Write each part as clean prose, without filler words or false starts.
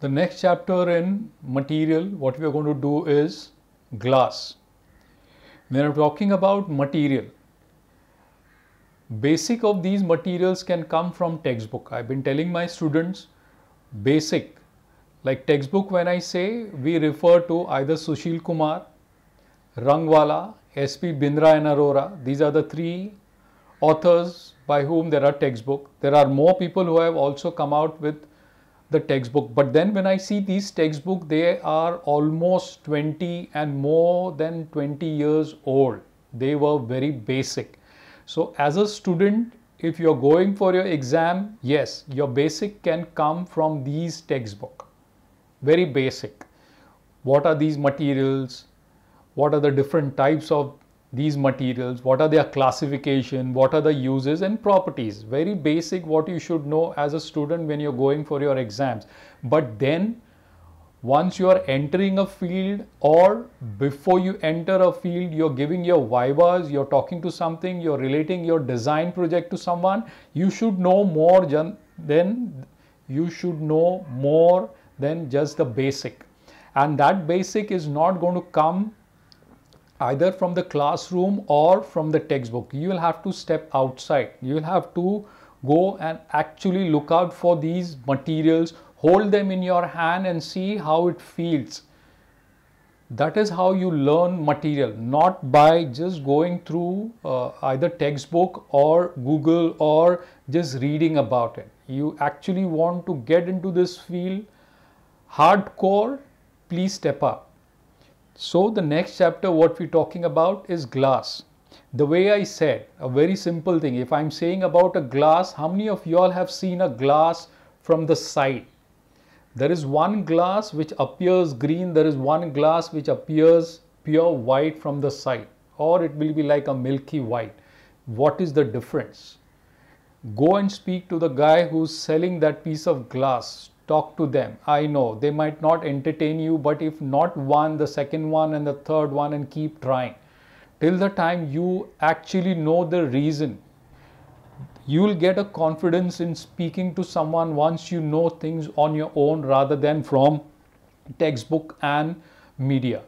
The next chapter in material, what we are going to do is glass. When I'm talking about material, basic of these materials can come from textbook. I've been telling my students basic, like textbook, when I say, we refer to either Sushil Kumar, Rangwala, S.P. Bindra and Arora. These are the three authors by whom there are textbook. There are more people who have also come out with the textbook, but then when I see these textbook, they are almost 20 and more than 20 years old. They were very basic. So as a student, if you're going for your exam, yes, your basic can come from these textbook. Very basic. What are these materials? What are the different types of these materials? What are their classification? What are the uses and properties? Very basic, what you should know as a student when you're going for your exams. But then once you are entering a field, or before you enter a field, you're giving your vivas, you're talking to something, you're relating your design project to someone, you should know more than just the basic. And that basic is not going to come either from the classroom or from the textbook. You will have to step outside. You will have to go and actually look out for these materials, hold them in your hand and see how it feels. That is how you learn material, not by just going through either textbook or Google or just reading about it. You actually want to get into this field hardcore, please step up. So the next chapter, what we're talking about is glass. The way I said, a very simple thing, if I'm saying about a glass, how many of y'all have seen a glass from the side? There is one glass which appears green, there is one glass which appears pure white from the side, or it will be like a milky white. What is the difference? Go and speak to the guy who's selling that piece of glass. Talk to them. I know they might not entertain you, but if not one, the second one and the third one, and keep trying till the time you actually know the reason. You will get a confidence in speaking to someone once you know things on your own rather than from textbook and media.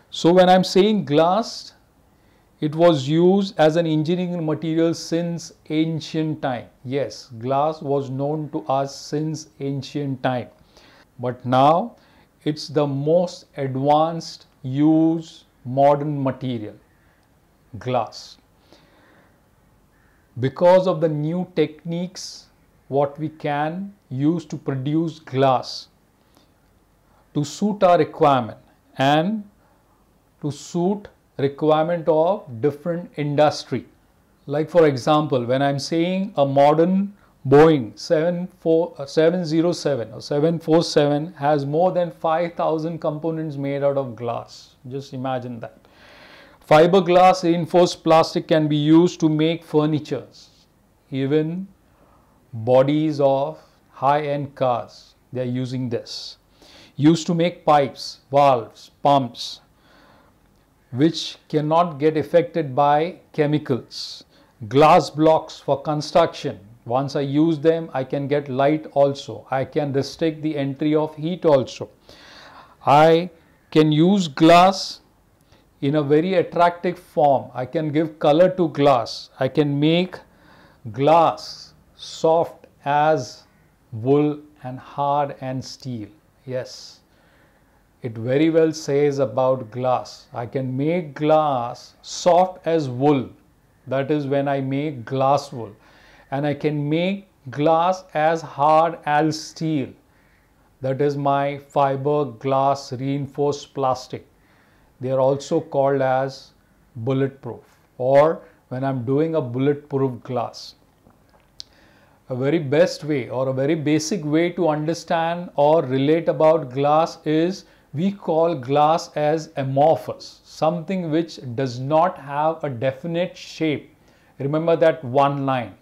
So when I'm saying glass, it was used as an engineering material since ancient time. Yes, glass was known to us since ancient time. But now it's the most advanced used modern material, glass. Because of the new techniques what we can use to produce glass to suit our requirement and to suit requirement of different industry. Like for example, when I'm saying a modern Boeing 707 or 747 has more than 5,000 components made out of glass. Just imagine that. Fiberglass reinforced plastic can be used to make furniture, even bodies of high-end cars. They are using this. Used to make pipes, valves, pumps, which cannot get affected by chemicals. Glass blocks for construction. Once I use them, I can get light also. I can restrict the entry of heat also. I can use glass in a very attractive form. I can give color to glass. I can make glass soft as wool and hard and steel. Yes. It very well says about glass. I can make glass soft as wool. That is when I make glass wool. And I can make glass as hard as steel. That is my fiberglass reinforced plastic. They are also called as bulletproof, or when I'm doing a bulletproof glass. A very best way or a very basic way to understand or relate about glass is we call glass as amorphous, something which does not have a definite shape. Remember that one line.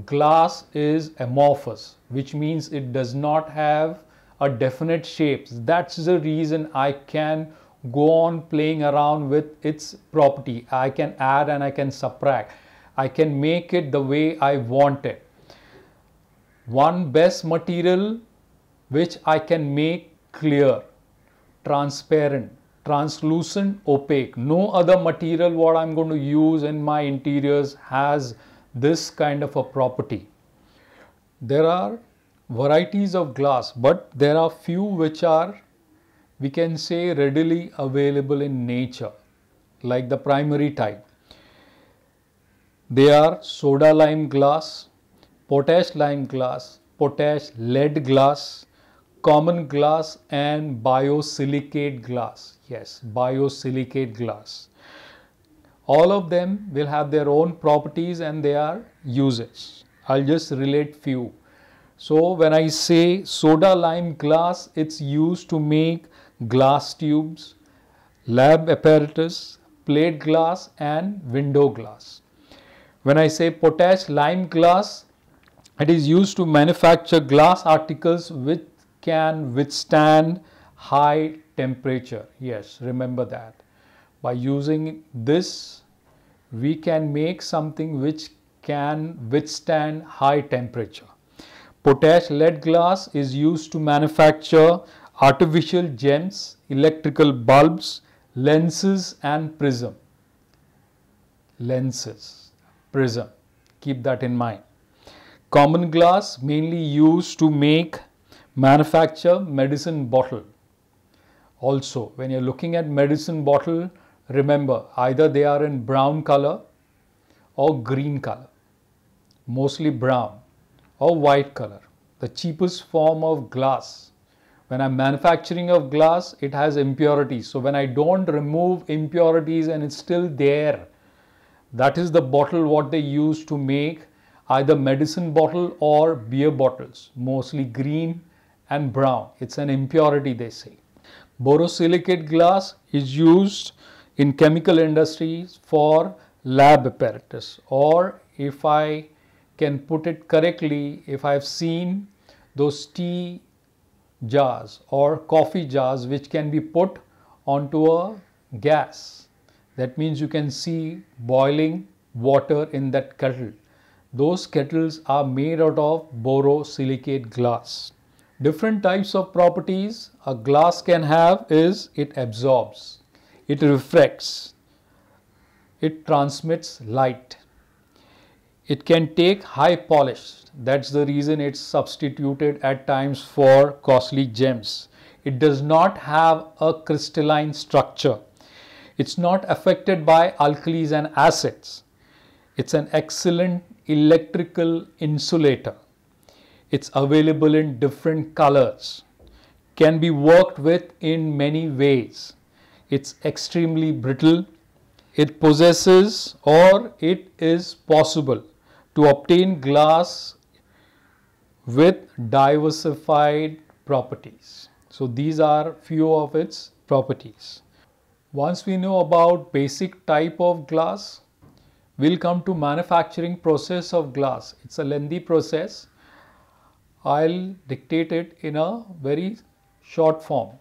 Glass is amorphous, which means it does not have a definite shape. That's the reason I can go on playing around with its property. I can add and I can subtract. I can make it the way I want it. One best material which I can make clear, transparent, translucent, opaque. No other material what I'm going to use in my interiors has this kind of a property. There are varieties of glass, but there are few which are, we can say, readily available in nature, like the primary type. They are soda lime glass, potash lime glass, potash lead glass, common glass, and biosilicate glass. Yes, biosilicate glass. All of them will have their own properties and their uses. I'll just relate few. So when I say soda lime glass, it's used to make glass tubes, lab apparatus, plate glass, and window glass. When I say potash lime glass, it is used to manufacture glass articles which can withstand high temperature. Yes, remember that. By using this, we can make something which can withstand high temperature. Potash lead glass is used to manufacture artificial gems, electrical bulbs, lenses, and prism. Lenses, prism, keep that in mind. Common glass mainly used to manufacture medicine bottle. Also, when you're looking at medicine bottle, remember either they are in brown color or green color, mostly brown, or white color. The cheapest form of glass. When I'm manufacturing of glass, it has impurities. So when I don't remove impurities and it's still there, that is the bottle what they use to make either medicine bottle or beer bottles, mostly green and brown. It's an impurity, they say. Borosilicate glass is used in chemical industries for lab apparatus, or if I can put it correctly, if I've seen those tea jars or coffee jars which can be put onto a gas. That means you can see boiling water in that kettle. Those kettles are made out of borosilicate glass. Different types of properties a glass can have is it absorbs, it refracts, it transmits light. It can take high polish. That's the reason it's substituted at times for costly gems. It does not have a crystalline structure. It's not affected by alkalis and acids. It's an excellent electrical insulator. It's available in different colors. Can be worked with in many ways. It's extremely brittle. It possesses, or it is possible to obtain glass with diversified properties. So these are few of its properties. Once we know about basic type of glass, we'll come to manufacturing process of glass. It's a lengthy process. I'll dictate it in a very short form.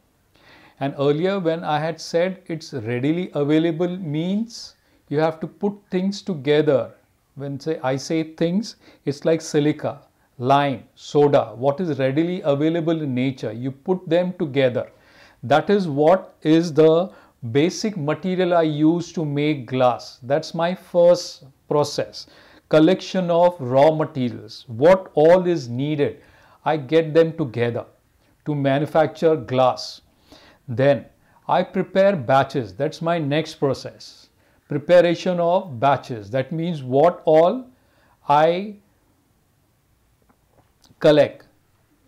And earlier when I had said it's readily available means you have to put things together. When I say things, it's like silica, lime, soda, what is readily available in nature. You put them together. That is what is the basic material I use to make glass. That's my first process. Collection of raw materials. What all is needed, I get them together to manufacture glass. Then I prepare batches. That's my next process. Preparation of batches. That means what all I collect.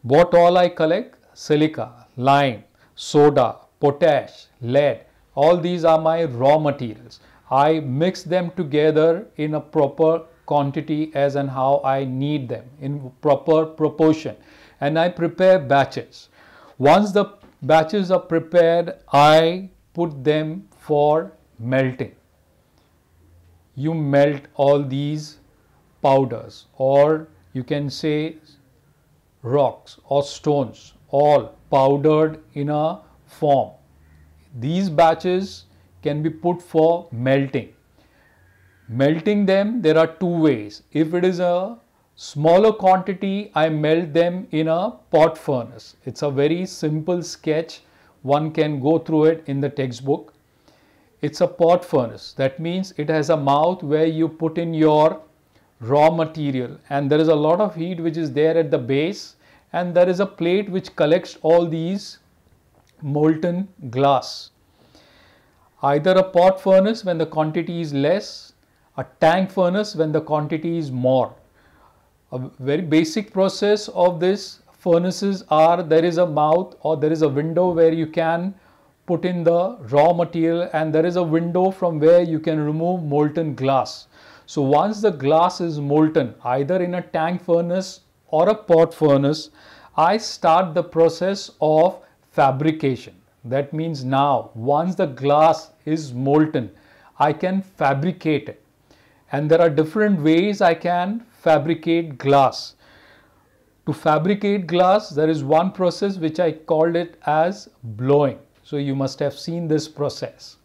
What all I collect? Silica, lime, soda, potash, lead. All these are my raw materials. I mix them together in a proper quantity as and how I need them in proper proportion. And I prepare batches. Once the batches are prepared, I put them for melting. You melt all these powders, or you can say rocks or stones, all powdered in a form. These batches can be put for melting. Melting them, there are two ways. If it is a Smaller quantity, I melt them in a pot furnace. It's a very simple sketch. One can go through it in the textbook. It's a pot furnace. That means it has a mouth where you put in your raw material, and there is a lot of heat which is there at the base, and there is a plate which collects all these molten glass. Either a pot furnace when the quantity is less, a tank furnace when the quantity is more. A very basic process of this furnaces are, there is a mouth or there is a window where you can put in the raw material, and there is a window from where you can remove molten glass. So once the glass is molten, either in a tank furnace or a pot furnace, I start the process of fabrication. That means now once the glass is molten, I can fabricate it. And there are different ways I can fabricate glass. To fabricate glass, there is one process which I called it as blowing. So you must have seen this process.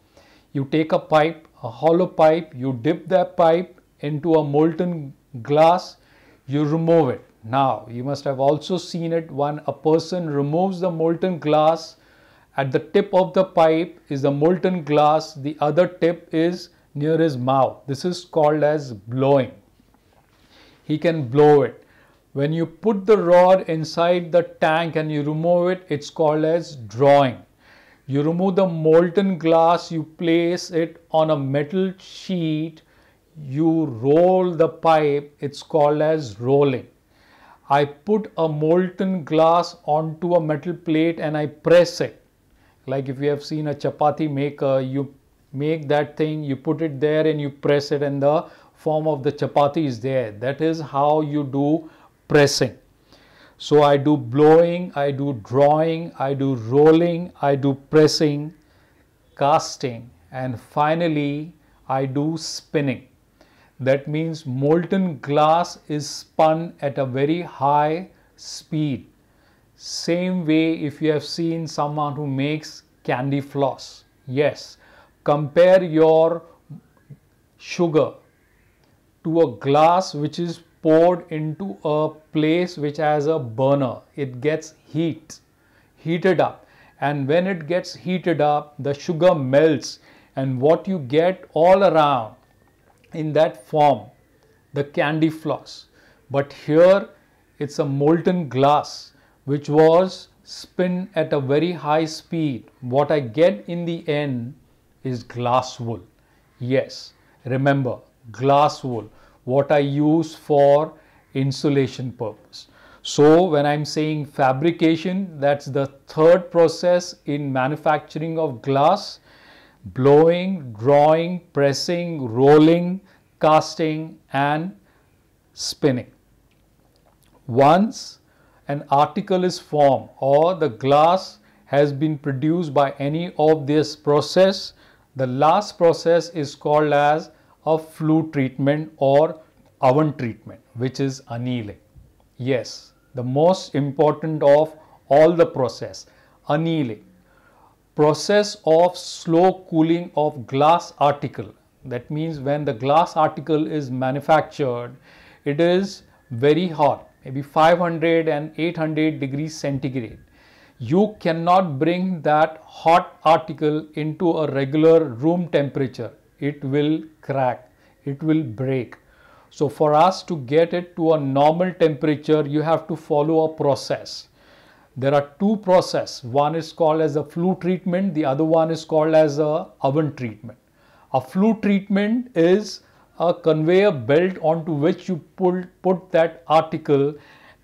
You take a pipe, a hollow pipe, you dip that pipe into a molten glass, you remove it. Now you must have also seen it when a person removes the molten glass. At the tip of the pipe is the molten glass, the other tip is near his mouth. This is called as blowing. He can blow it. When you put the rod inside the tank and you remove it, it's called as drawing. You remove the molten glass, you place it on a metal sheet, you roll the pipe, it's called as rolling. I put a molten glass onto a metal plate and I press it. Like if you have seen a chapati maker, you make that thing, you put it there and you press it, and the form of the chapati is there. That is how you do pressing. So I do blowing, I do drawing, I do rolling, I do pressing, casting, and finally I do spinning. That means molten glass is spun at a very high speed. Same way if you have seen someone who makes candy floss. Yes, compare your sugar to a glass which is poured into a place which has a burner. It gets heated up, and when it gets heated up, the sugar melts, and what you get all around in that form, the candy floss. But here it's a molten glass which was spun at a very high speed. What I get in the end is glass wool. Yes, remember, glass wool, what I use for insulation purpose. So when I'm saying fabrication, that's the third process in manufacturing of glass: blowing, drawing, pressing, rolling, casting, and spinning. Once an article is formed or the glass has been produced by any of this process, the last process is called as a flue treatment or oven treatment, which is annealing. Yes, the most important of all the process, annealing. Process of slow cooling of glass article. That means when the glass article is manufactured, it is very hot, maybe 500 and 800 degrees centigrade. You cannot bring that hot article into a regular room temperature. It will crack, it will break. So for us to get it to a normal temperature, you have to follow a process. There are two processes. One is called as a flue treatment, the other one is called as a oven treatment. A flue treatment is a conveyor belt onto which you put that article,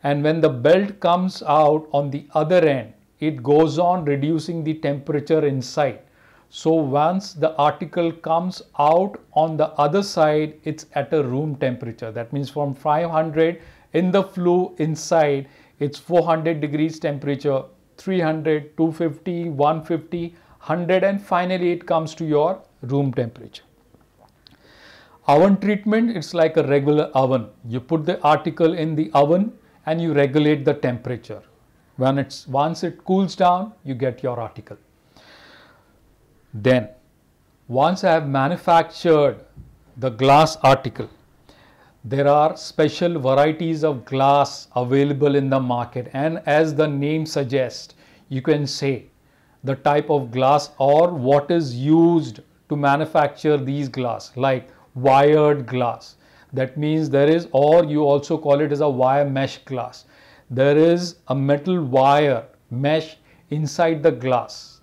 and when the belt comes out on the other end, it goes on reducing the temperature inside. So once the article comes out on the other side, it's at a room temperature. That means from 500 in the flue inside, it's 400 degrees temperature, 300, 250, 150, 100, and finally it comes to your room temperature. Oven treatment, it's like a regular oven. You put the article in the oven and you regulate the temperature. Once it cools down, you get your article. Then, once I have manufactured the glass article, There are special varieties of glass available in the market, and as the name suggests, you can say the type of glass or what is used to manufacture these glass, like wired glass. That means there is, or you also call it as a wire mesh glass. There is a metal wire mesh inside the glass.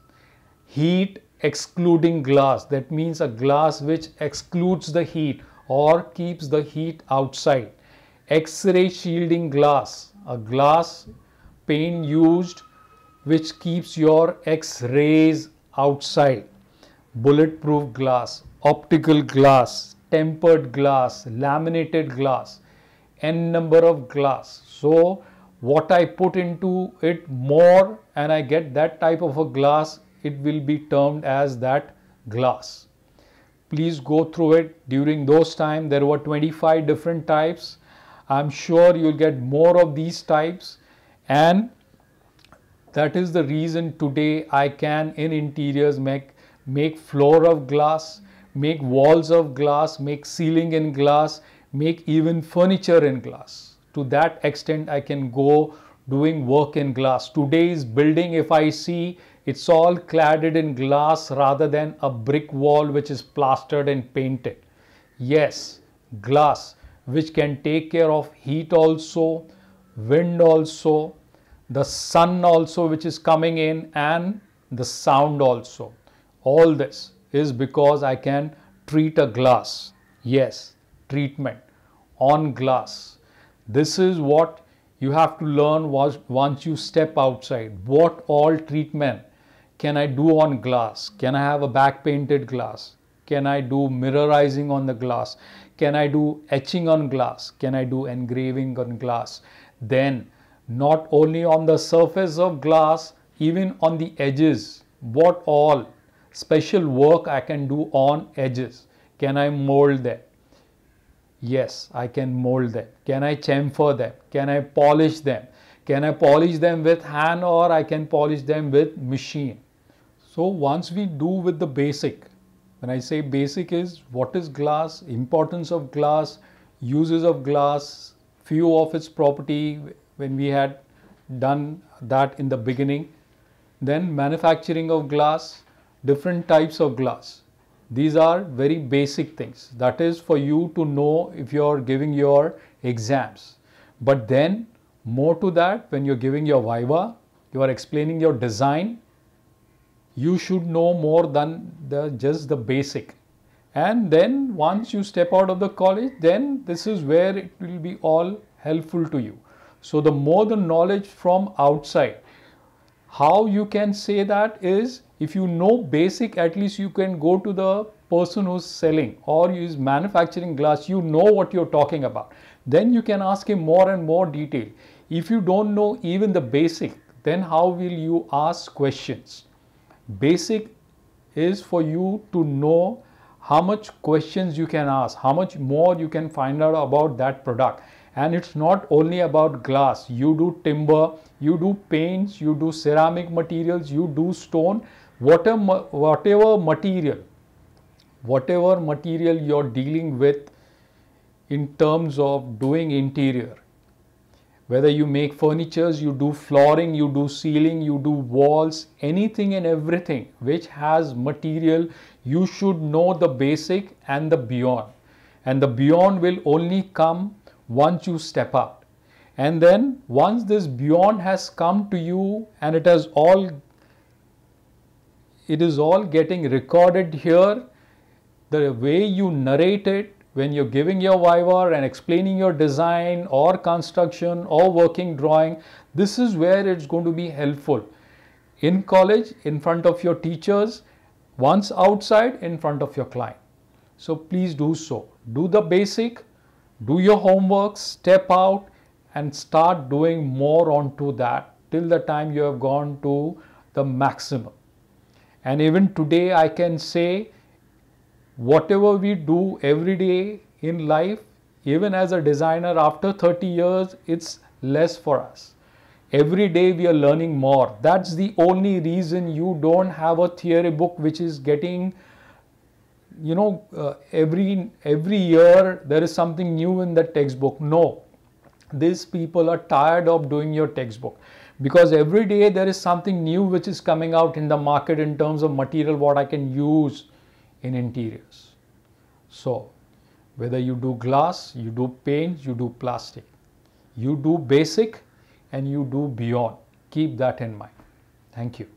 Heat excluding glass, that means a glass which excludes the heat or keeps the heat outside. X-ray shielding glass, a glass pane used which keeps your X-rays outside. Bulletproof glass, optical glass, tempered glass, laminated glass, n number of glass. So what I put into it more and I get that type of a glass, it will be termed as that glass. Please go through it. During those time there were 25 different types. I'm sure you'll get more of these types, and that is the reason today I can in interiors make floor of glass, make walls of glass, make ceiling in glass, make even furniture in glass. To that extent I can go doing work in glass. Today's building, if I see, it's all cladded in glass rather than a brick wall which is plastered and painted. Yes, glass which can take care of heat also, wind also, the sun also which is coming in, and the sound also. All this is because I can treat a glass. Yes, treatment on glass. This is what you have to learn once you step outside. What all treatment can I do on glass? Can I have a back painted glass? Can I do mirrorizing on the glass? Can I do etching on glass? Can I do engraving on glass? Then not only on the surface of glass, even on the edges, what all special work I can do on edges. Can I mold them? Yes, I can mold them. Can I chamfer them? Can I polish them? Can I polish them with hand, or I can polish them with machine? So once we do with the basic, when I say basic is what is glass, importance of glass, uses of glass, few of its property when we had done that in the beginning, then manufacturing of glass, different types of glass. These are very basic things. That is for you to know if you are giving your exams. But then more to that, when you're giving your viva, you are explaining your design, you should know more than just the basic. And then once you step out of the college, then this is where it will be all helpful to you. So the more the knowledge from outside, how you can say that is, if you know basic, at least you can go to the person who's selling or is manufacturing glass, you know what you're talking about. Then you can ask him more and more detail. If you don't know even the basic, then how will you ask questions? Basic is for you to know how much questions you can ask, how much more you can find out about that product. And it's not only about glass. You do timber, you do paints, you do ceramic materials, you do stone, whatever material you're dealing with in terms of doing interior. Whether you make furnitures, you do flooring, you do ceiling, you do walls, anything and everything which has material, you should know the basic and the beyond. And the beyond will only come once you step out. And then once this beyond has come to you and it is all getting recorded here, the way you narrate it, when you're giving your viva and explaining your design or construction or working drawing, this is where it's going to be helpful. In college, in front of your teachers, once outside, in front of your client. So please do so. Do the basic, do your homework, step out and start doing more onto that till the time you have gone to the maximum. And even today I can say, whatever we do every day in life, even as a designer after 30 years, it's less for us. Every day we are learning more. That's the only reason you don't have a theory book which is getting every year there is something new in the textbook. No, these people are tired of doing your textbook, because every day there is something new which is coming out in the market in terms of material what I can use in interiors. So whether you do glass, you do paint, you do plastic, you do basic and you do beyond, keep that in mind. Thank you.